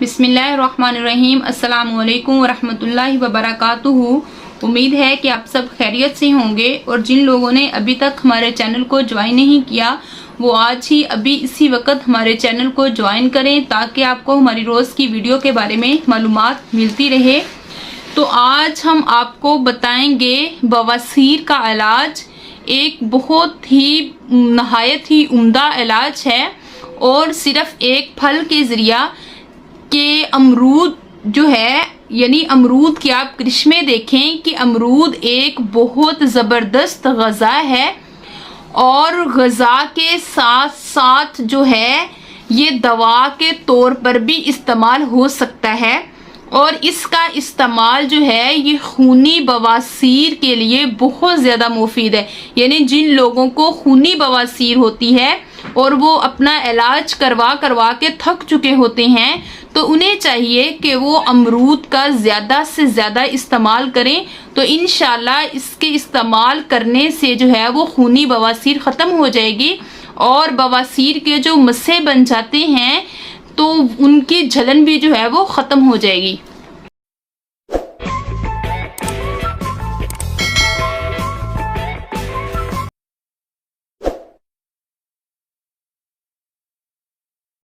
बिस्मिल्लाहिर्रहमानिर्रहीम। अस्सलामुअलैकुम वरहमतुल्लाहि वबरकातुहू। उम्मीद है कि आप सब खैरियत से होंगे और जिन लोगों ने अभी तक हमारे चैनल को ज्वाइन नहीं किया वो आज ही अभी इसी वक्त हमारे चैनल को ज्वाइन करें ताकि आपको हमारी रोज़ की वीडियो के बारे में मालूमात मिलती रहे। तो आज हम आपको बताएंगे बवासीर का इलाज। एक बहुत ही नहायत ही उम्दा इलाज है और सिर्फ एक फल के ज़रिया कि अमरूद जो है, यानी अमरूद के आप करिश्मे देखें कि अमरूद एक बहुत ज़बरदस्त गज़ा है और गज़ा के साथ साथ जो है ये दवा के तौर पर भी इस्तेमाल हो सकता है और इसका इस्तेमाल जो है ये खूनी बवासीर के लिए बहुत ज़्यादा मुफीद है। यानी जिन लोगों को खूनी बवासीर होती है और वो अपना इलाज करवा करवा के थक चुके होते हैं तो उन्हें चाहिए कि वो अमरूद का ज़्यादा से ज़्यादा इस्तेमाल करें। तो इंशाल्लाह इसके इस्तेमाल करने से जो है वो खूनी बवासीर ख़त्म हो जाएगी और बवासीर के जो मस्से बन जाते हैं तो उनकी जलन भी जो है वो ख़त्म हो जाएगी।